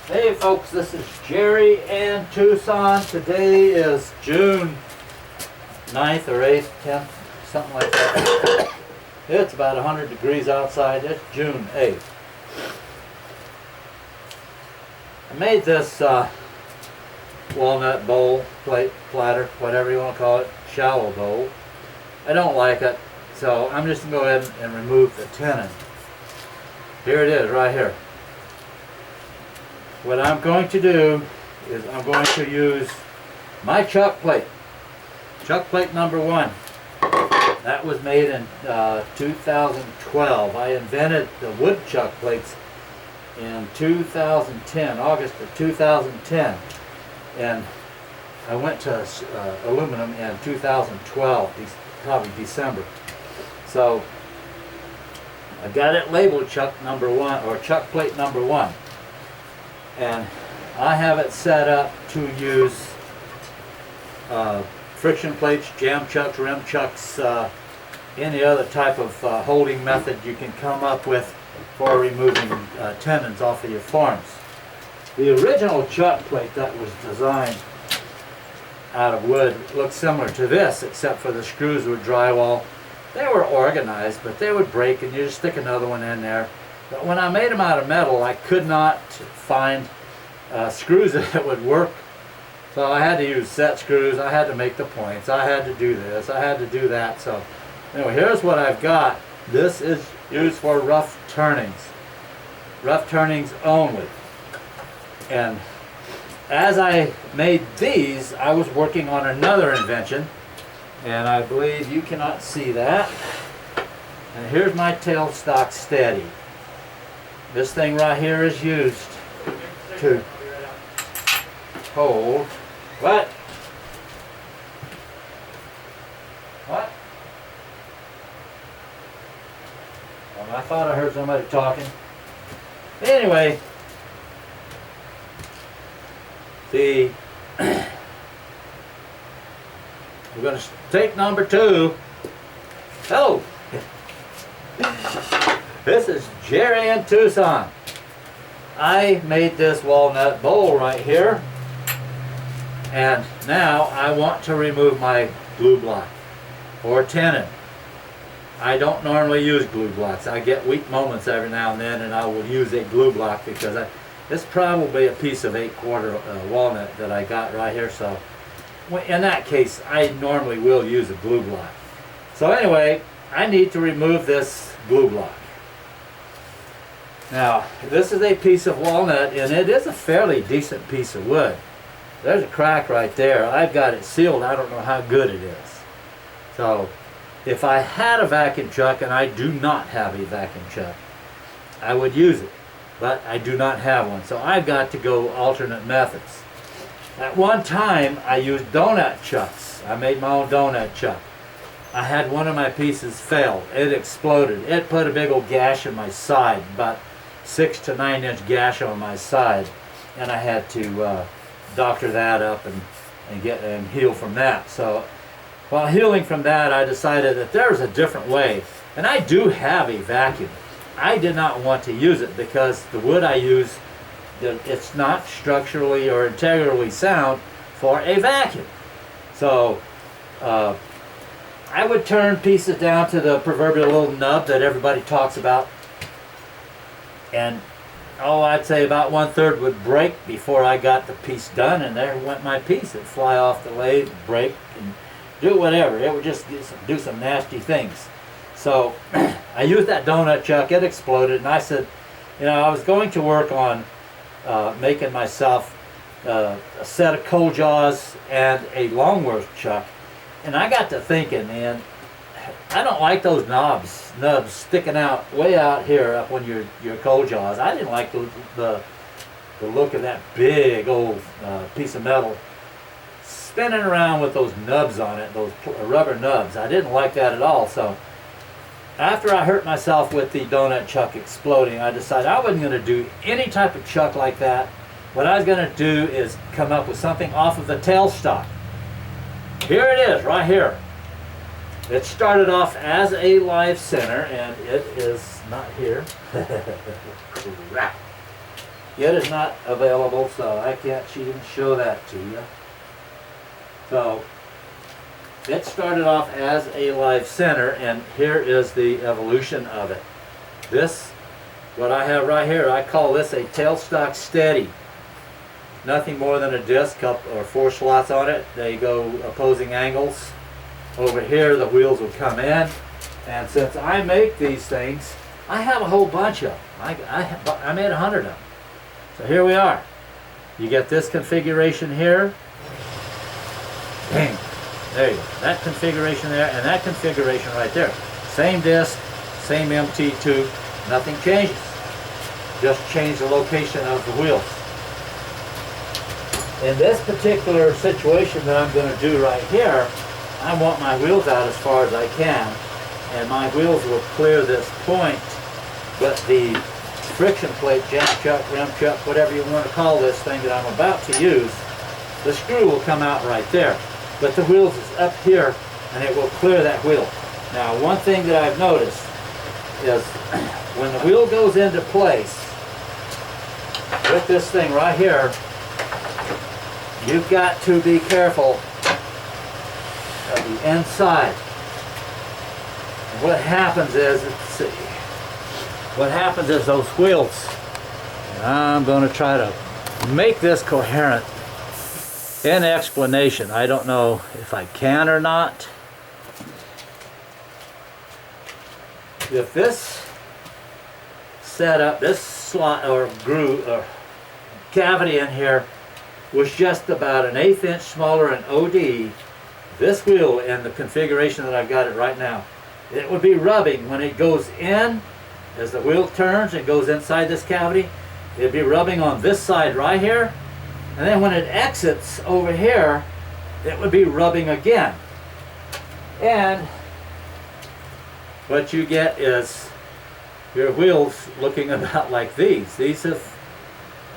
Hey folks, this is Jerry in Tucson. Today is June 9th or 8th, 10th, something like that. It's about 100 degrees outside. It's June 8th. I made this walnut bowl, plate, platter, whatever you want to call it, shallow bowl. I don't like it, so I'm just going to go ahead and remove the tenon. Here it is, right here. What I'm going to do is I'm going to use my chuck plate number 1. That was made in 2012. I invented the wood chuck plates in 2010, August of 2010. And I went to aluminum in 2012, probably December. So I got it labeled chuck number 1 or chuck plate number 1. And I have it set up to use friction plates, jam chucks, rim chucks, any other type of holding method you can come up with for removing tenons off of your forms. The original chuck plate that was designed out of wood looked similar to this, except for the screws were drywall. They were organized, but they would break and you just stick another one in there. But when I made them out of metal, I could not find screws that would work. So I had to use set screws, I had to make the points, I had to do this, I had to do that. So anyway, here's what I've got. This is used for rough turnings. Rough turnings only. And as I made these, I was working on another invention. And I believe you cannot see that. And here's my tailstock steady. This thing right here is used to hold. What? What? Well, I thought I heard somebody talking. Anyway, we're going to take number 2. Hello. This is Jerry in Tucson. I made this walnut bowl right here, and now I want to remove my glue block or tenon. I don't normally use glue blocks. I get weak moments every now and then, and I will use a glue block because it's probably a piece of 8/4 walnut that I got right here. So in that case, I normally will use a glue block. So anyway, I need to remove this glue block. Now, this is a piece of walnut, and it is a fairly decent piece of wood. There's a crack right there. I've got it sealed. I don't know how good it is. So, if I had a vacuum chuck, and I do not have a vacuum chuck, I would use it. But I do not have one. So I've got to go alternate methods. At one time, I used donut chucks. I made my own donut chuck. I had one of my pieces fail. It exploded. It put a big old gash in my side, about 6 to 9 inch gash on my side, and I had to doctor that up and heal from that. So while healing from that, I decided that there's a different way, and I do have a vacuum. I did not want to use it because the wood I use, it's not structurally or integrally sound for a vacuum. So I would turn pieces down to the proverbial little nub that everybody talks about, and I'd say about 1/3 would break before I got the piece done, and there went my piece. It'd fly off the lathe, break, and do whatever. It would just do some nasty things. So I used that donut chuck. It exploded, and I said, I was going to work on making myself a set of coal jaws and a Longworth chuck. And I got to thinking, man, I don't like those nubs sticking out way out here up on your coal jaws. I didn't like the look of that big old piece of metal spinning around with those nubs on it, those rubber nubs. I didn't like that at all. So after I hurt myself with the donut chuck exploding, I decided I wasn't going to do any type of chuck like that. What I was going to do is come up with something off of the tailstock. Here it is, right here. It started off as a live center, and it is not here. Crap. It is not available, so I can't even show that to you. So it started off as a live center, and here is the evolution of it. This, what I have right here, I call this a tailstock steady. Nothing more than a disc or 4 slots on it. They go opposing angles. Over here the wheels will come in, and since I make these things, I have a whole bunch of them. I made 100 of them. So here we are. You get this configuration here. Bang. There you go. That configuration there and that configuration right there. Same disc, same MT2, nothing changes. Just change the location of the wheels. In this particular situation that I'm going to do right here, I want my wheels out as far as I can, and my wheels will clear this point, but the friction plate, jack chuck, rim chuck, whatever you want to call this thing that I'm about to use, the screw will come out right there. But the wheels is up here, and it will clear that wheel. Now, one thing that I've noticed is when the wheel goes into place with this thing right here, you've got to be careful of the inside. And what happens is, let's see, what happens is those wheels, and I'm going to try to make this coherent in explanation. I don't know if I can or not. If this setup, this slot or groove or cavity in here was just about an 1/8 inch smaller in OD, this wheel in the configuration that I've got it right now, it would be rubbing when it goes in. As the wheel turns and goes inside this cavity, it'd be rubbing on this side right here, and then when it exits over here, it would be rubbing again. And what you get is your wheels looking about like these. These have,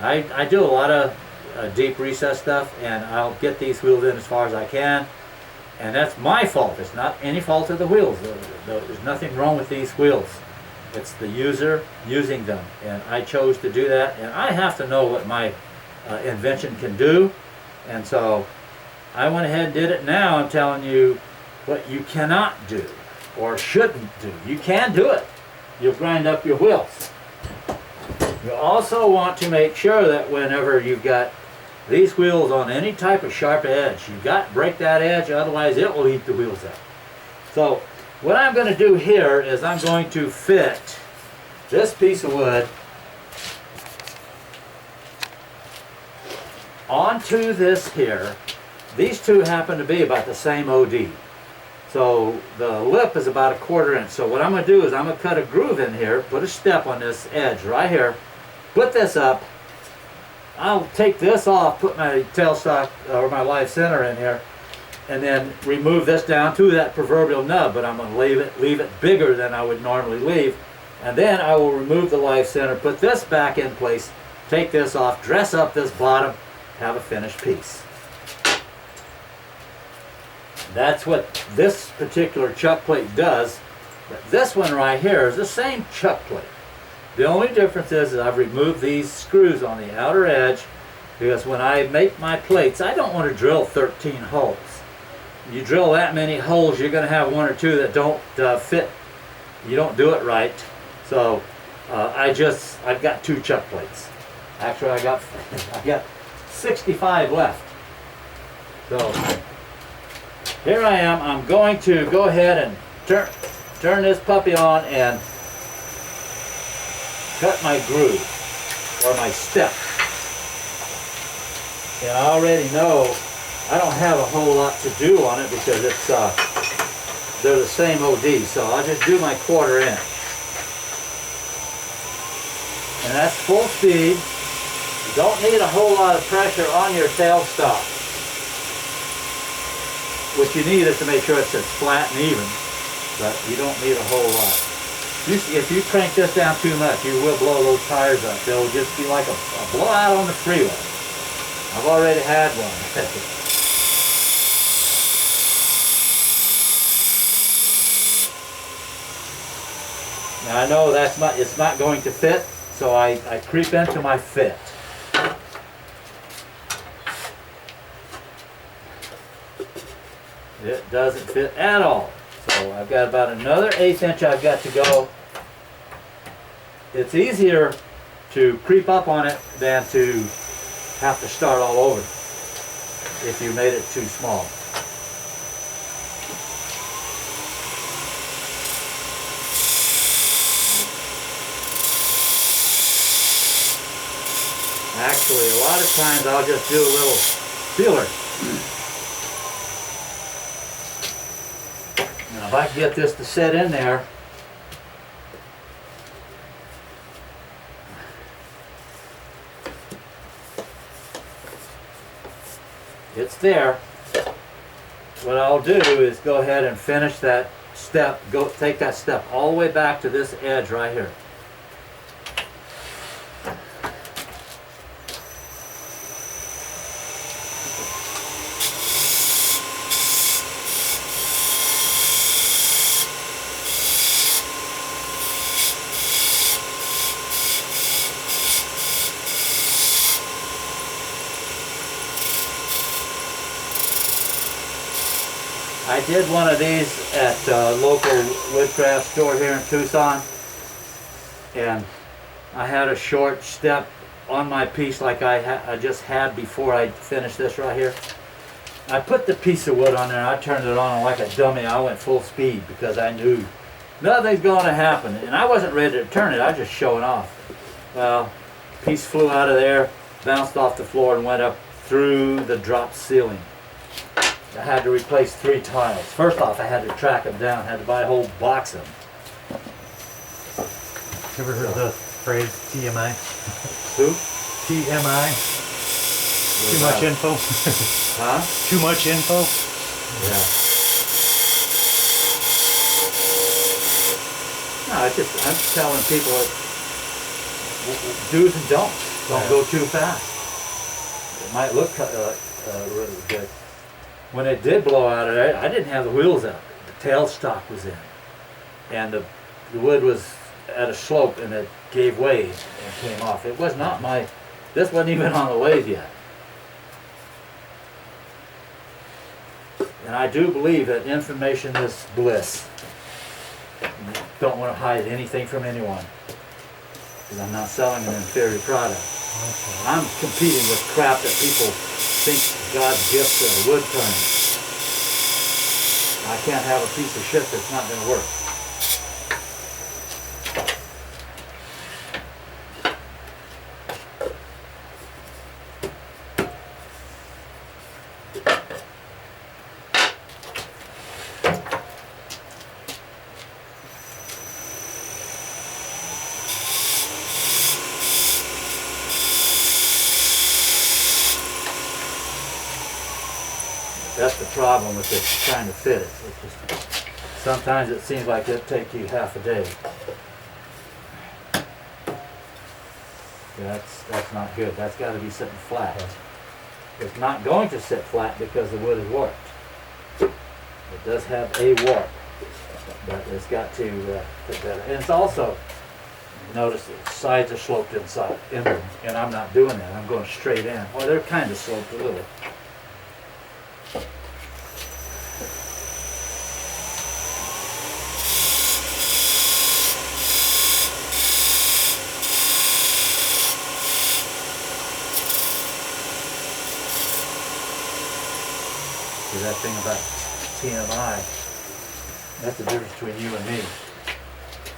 I do a lot of deep recess stuff, and I'll get these wheels in as far as I can, and that's my fault. It's not any fault of the wheels. There's nothing wrong with these wheels. It's the user using them, and I chose to do that, and I have to know what my invention can do, and so I went ahead and did it. Now I'm telling you what you cannot do or shouldn't do. You can do it. You'll grind up your wheels. You also want to make sure that whenever you've got these wheels on any type of sharp edge, you've got to break that edge, otherwise it will eat the wheels out. So what I'm going to do here is I'm going to fit this piece of wood onto this here. These two happen to be about the same OD. So the lip is about 1/4 inch. So what I'm going to do is I'm going to cut a groove in here, put a step on this edge right here, put this up. I'll take this off, put my tailstock or my live center in here, and then remove this down to that proverbial nub, but I'm going to leave it bigger than I would normally leave. And then I will remove the live center, put this back in place, take this off, dress up this bottom, have a finished piece. That's what this particular chuck plate does. But this one right here is the same chuck plate. The only difference is I've removed these screws on the outer edge, because when I make my plates, I don't want to drill 13 holes. You drill that many holes, you're going to have 1 or 2 that don't fit. You don't do it right. So I've got 2 chuck plates. Actually, I got 65 left. So here I am. I'm going to go ahead and turn this puppy on and cut my groove or my step. And I already know I don't have a whole lot to do on it because it's they're the same OD. So I'll just do my 1/4 inch. And that's full speed. You don't need a whole lot of pressure on your tailstock. What you need is to make sure it's just flat and even, but you don't need a whole lot. If you crank this down too much, you will blow those tires up. They'll just be like a blowout on the freeway. I've already had one. Now I know it's not going to fit, So I creep into my fit. It doesn't fit at all. So I've got about another 1/8 inch I've got to go. It's easier to creep up on it than to have to start all over if you made it too small. Actually, a lot of times I'll just do a little feeler. Now if I can get this to set in there, it's there. What I'll do is go ahead and finish that step, take that step all the way back to this edge right here. I did one of these at a local woodcraft store here in Tucson, and I had a short step on my piece like I just had before I finished this right here. I put the piece of wood on there, I turned it on, and like a dummy I went full speed because I knew nothing's going to happen, and I wasn't ready to turn it, I was just showing off. Well, piece flew out of there, bounced off the floor and went up through the drop ceiling. I had to replace 3 tiles. First off, I had to track them down. I had to buy a whole box of them. You ever heard the phrase TMI? Who? TMI? Too much info? Huh? Too much info? Yeah. No, I'm just telling people do's and don'ts. Don't go too fast. It might look really good. When it did blow out of there, I didn't have the wheels out. The tailstock was in. And the wood was at a slope and it gave way and came off. It was not this wasn't even on the lathe yet. And I do believe that information is bliss. You don't want to hide anything from anyone. Because I'm not selling an inferior product. Okay. I'm competing with crap that people think God's gift to a wood turner. I can't have a piece of shit that's not going to work. That's the problem with this, trying to fit it. Sometimes it seems like it'll take you half a day. That's not good. That's got to be sitting flat. It's not going to sit flat because the wood is warped. It does have a warp, but it's got to fit better. And it's also, notice the sides are sloped inside, inward, and I'm not doing that. I'm going straight in. Well, they're kind of sloped a little. That thing about TMI, that's the difference between you and me.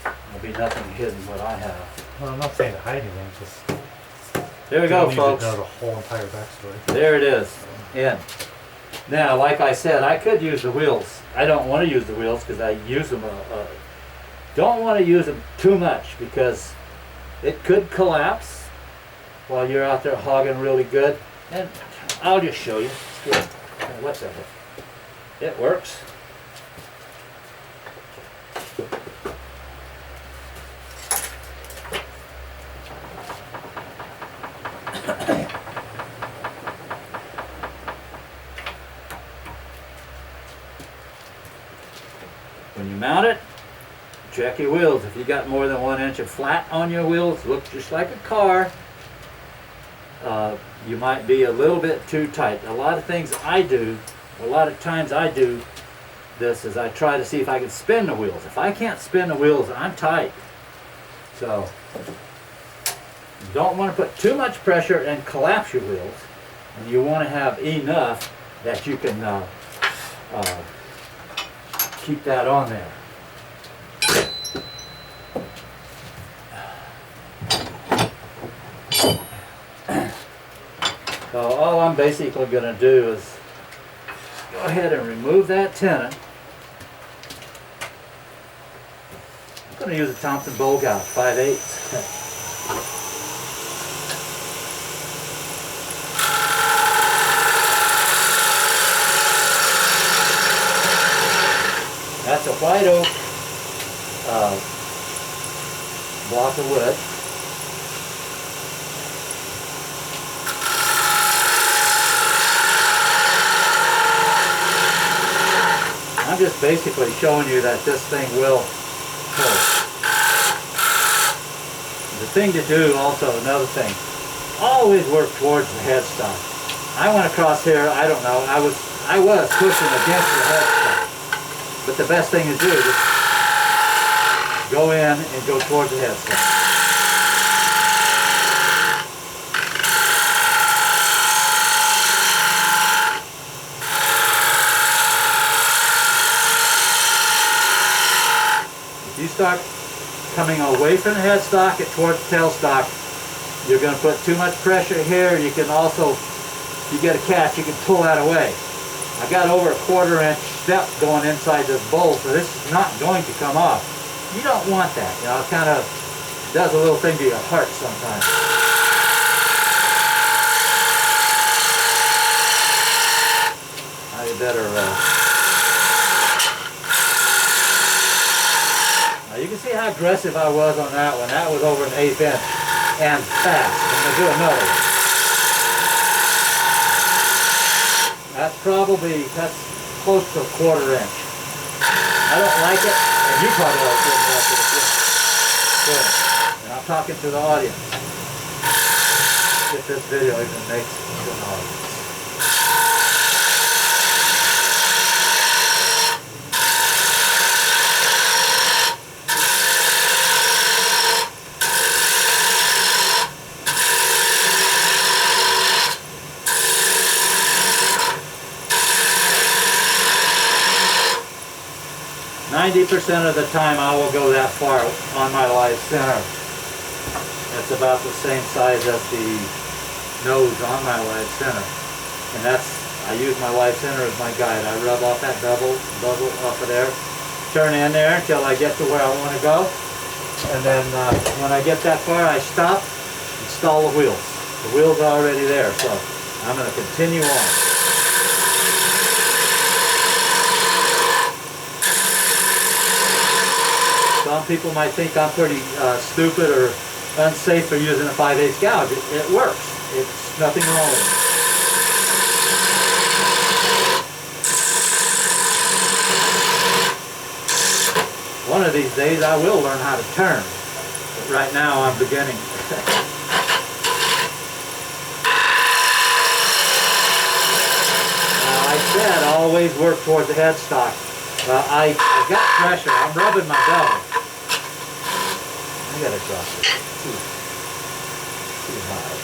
There'll be nothing hidden what I have. Well, I'm not saying to hide anything, just... There we go, folks. You don't need to know the whole entire backstory. There it is. In. Now, like I said, I could use the wheels. I don't want to use the wheels because I use them. Don't want to use them too much because it could collapse while you're out there hogging really good. And I'll just show you. It's good. What the heck? It works. When you mount it, check your wheels. If you got more than 1 inch of flat on your wheels, look just like a car. You might be a little bit too tight. A lot of times I do this is I try to see if I can spin the wheels. If I can't spin the wheels, I'm tight. So you don't want to put too much pressure and collapse your wheels. And you want to have enough that you can keep that on there. So all I'm basically going to do is go ahead and remove that tenon. I'm going to use a Thompson bowl gouge, 5/8. That's a white oak block of wood. I'm just basically showing you that this thing will pull. The thing to do also, another thing, always work towards the headstock. I went across here, I don't know, I was pushing against the headstock. But the best thing to do is go in and go towards the headstock. If you start coming away from the headstock and towards the tailstock, you're going to put too much pressure here. You can also, if you get a catch, you can pull that away. I got over a 1/4 inch step going inside this bowl, so this is not going to come off. You don't want that. You know, it kind of does a little thing to your heart sometimes. Now you better, now you can see how aggressive I was on that one. That was over an 1/8 inch and fast. I'm going to do another one. That's close to a 1/4 inch. I don't like it, and you probably wouldn't like it if you're and I'm talking to the audience. If this video even makes it to an audience. 90% of the time I will go that far on my live center. That's about the same size as the nose on my live center. And I use my live center as my guide. I rub off that bevel off of there, turn in there until I get to where I want to go. And then when I get that far, I stop, install the wheels. The wheels are already there, so I'm going to continue on. Some people might think I'm pretty stupid or unsafe for using a 5/8 gouge. It works. It's nothing wrong with it. One of these days I will learn how to turn. But right now I'm beginning. I said always work towards the headstock. Well, I got pressure. I'm rubbing my bevel. I gotta drop it. Too high.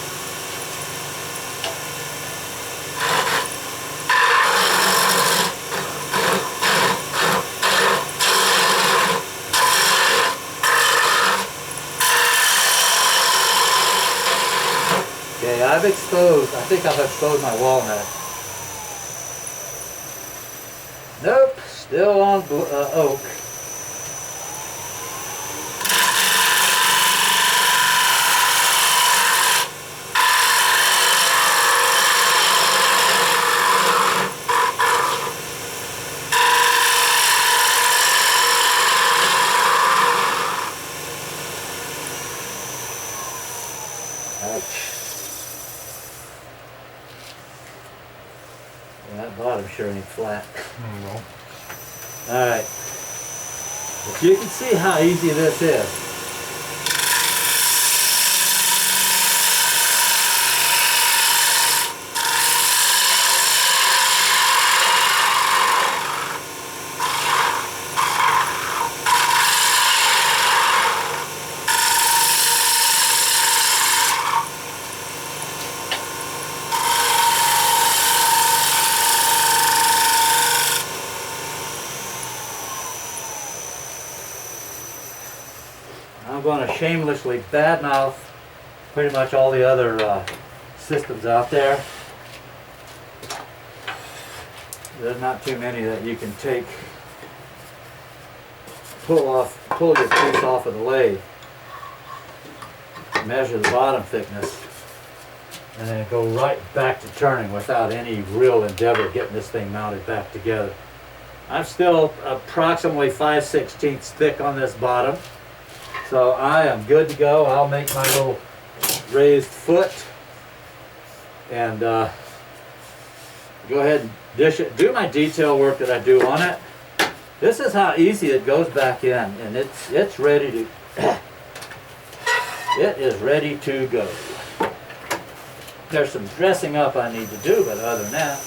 Okay, I think I've exposed my walnut. Nope, still on oak. That bottom sure ain't flat. No. Alright. But you can see how easy this is. I'm going to shamelessly badmouth pretty much all the other systems out there. There's not too many that you can pull your piece off of the lathe, measure the bottom thickness, and then go right back to turning without any real endeavor getting this thing mounted back together. I'm still approximately 5/16 thick on this bottom. So I am good to go. I'll make my little raised foot and go ahead and dish it. Do my detail work that I do on it. This is how easy it goes back in, and it's ready to it is ready to go. There's some dressing up I need to do, but other than that,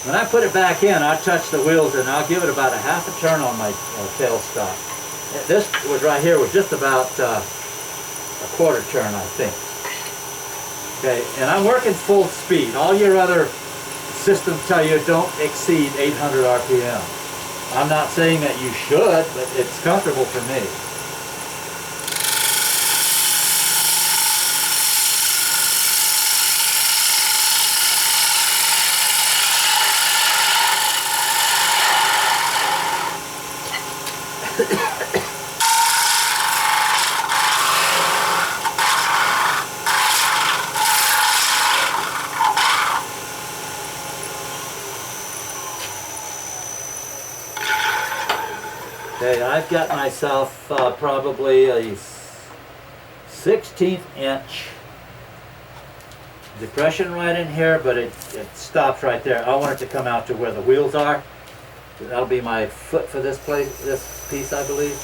when I put it back in, I touch the wheels and I'll give it about a half a turn on my tailstock. This was right here was just about a quarter turn, I think. Okay, and I'm working full speed. All your other systems tell you don't exceed 800 RPM. I'm not saying that you should, but it's comfortable for me. Okay, I've got myself probably a 1/16 inch depression right in here, but it stops right there. I want it to come out to where the wheels are. That'll be my foot for this piece, I believe.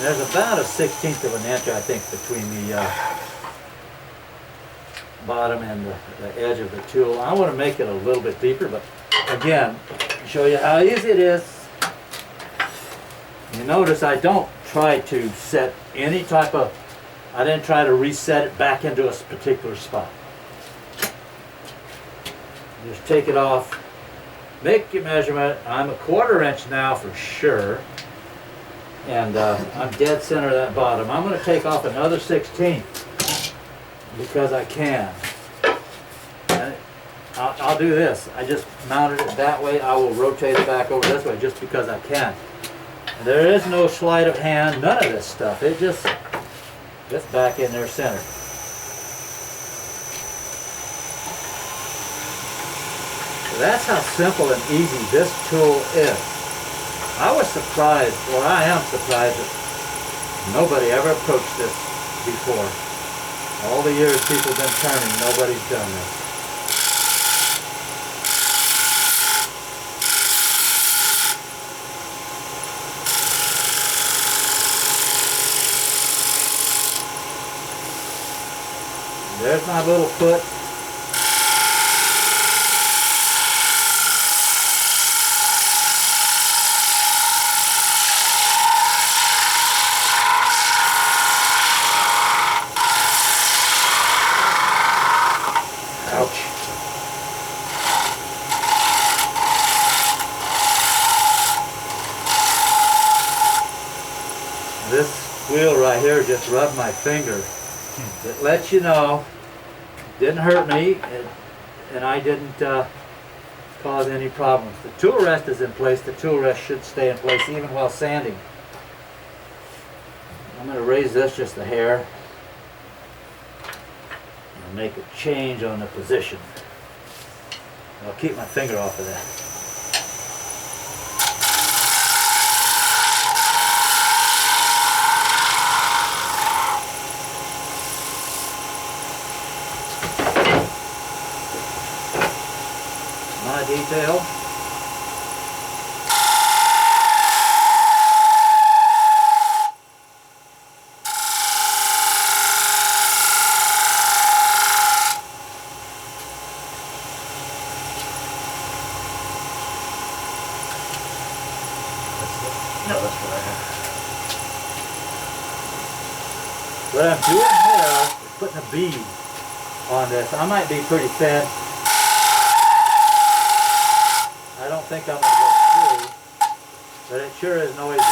There's about a 1/16 of an inch, I think, between the bottom and the edge of the tool. I want to make it a little bit deeper, but again, show you how easy it is. You notice I don't try to set any type of, I didn't try to reset it back into a particular spot. Just take it off, make your measurement. I'm a 1/4 inch now for sure. And I'm dead center of that bottom. I'm going to take off another 1/16 because I can. And I'll do this. I just mounted it that way. I will rotate it back over this way just because I can. And there is no sleight of hand, none of this stuff. It just gets back in there center. So that's how simple and easy this tool is. I was surprised, or I am surprised, that nobody ever approached this before. All the years people have been turning, nobody's done this. There's my little foot. Ouch. This wheel right here just rubbed my finger. It lets you know, didn't hurt me, and I didn't cause any problems. The tool rest is in place. The tool rest should stay in place even while sanding. I'm going to raise this just a hair. Make a change on the position. I'll keep my finger off of that. my detail. No, that's what I have. What I'm doing here is putting a bead on this. I might be pretty thin. I don't think I'm going to go through, but it sure is noisy.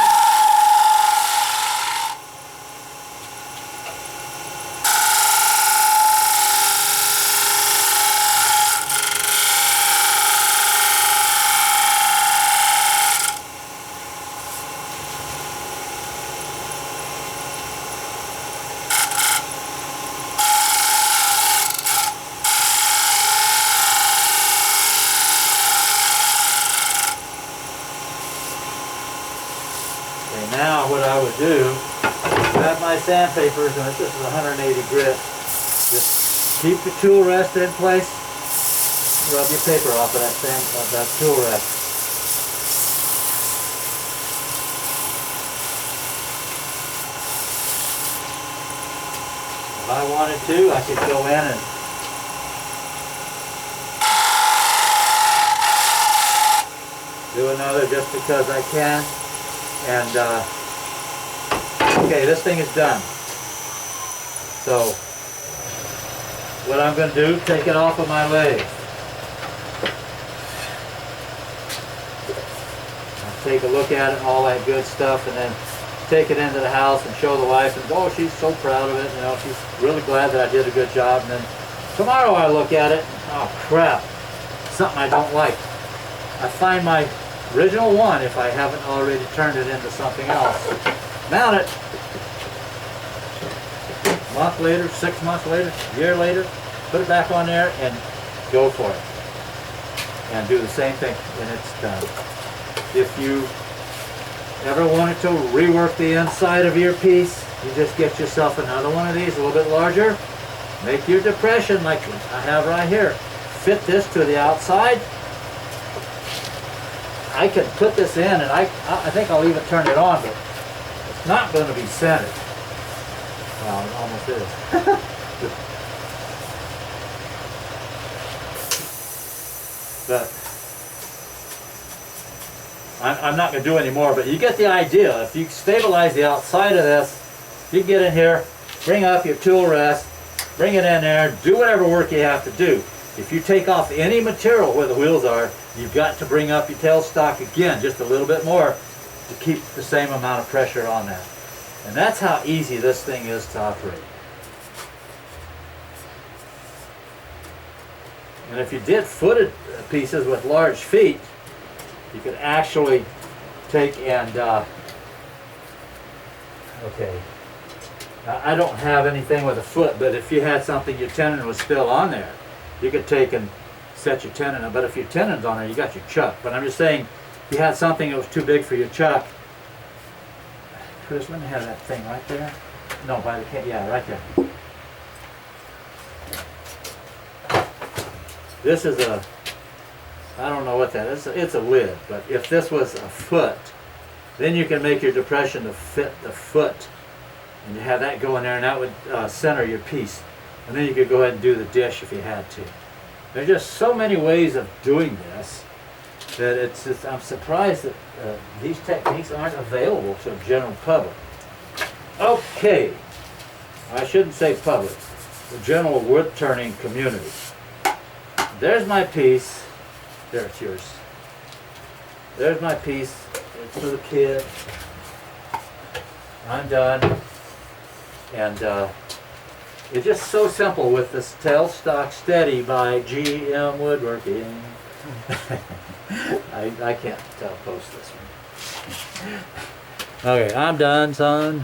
Okay, now what I would do, grab my sandpapers, and this is 180 grit. Just keep the tool rest in place. Rub your paper off of that tool rest. If I wanted to, I could go in and do another just because I can. And okay, this thing is done. So what I'm going to do, take it off of my lathe. I'll take a look at it, all that good stuff, and then take it into the house and show the wife, and oh, she's so proud of it. You know, she's really glad that I did a good job. And then tomorrow I look at it, oh crap, something I don't like. I find my original one, if I haven't already turned it into something else. Mount it. A month later, 6 months later, a year later, put it back on there and go for it. And do the same thing when it's done. If you ever wanted to rework the inside of your piece, you just get yourself another one of these, a little bit larger. Make your depression like I have right here. Fit this to the outside. I can put this in, and I think I'll even turn it on, but it's not going to be centered. Well, it almost is. But I'm not going to do any more, but you get the idea. If you stabilize the outside of this, you get in here, bring up your tool rest, bring it in there, do whatever work you have to do. If you take off any material where the wheels are, you've got to bring up your tailstock again just a little bit more to keep the same amount of pressure on that. And that's how easy this thing is to operate. And if you did footed pieces with large feet, you could actually take and, okay, now, I don't have anything with a foot, but if you had something, your tenon was still on there, you could take and set your tenon up. But if your tenon's on there, you got your chuck. But I'm just saying, if you had something that was too big for your chuck, Chris, let me have that thing right there. No, by the yeah, right there. This is a, I don't know what that is. It's a lid. But if this was a foot, then you can make your depression to fit the foot. And you have that go in there, and that would center your piece. And then you could go ahead and do the dish if you had to. There's just so many ways of doing this that it's just, I'm surprised that these techniques aren't available to the general public. Okay, I shouldn't say public, the general wood turning community. There's my piece. There, it's yours. There's my piece. It's for the kid. I'm done. And it's just so simple with this Tailstock Steady by GM Woodworking. I can't post this one. Okay, I'm done, son.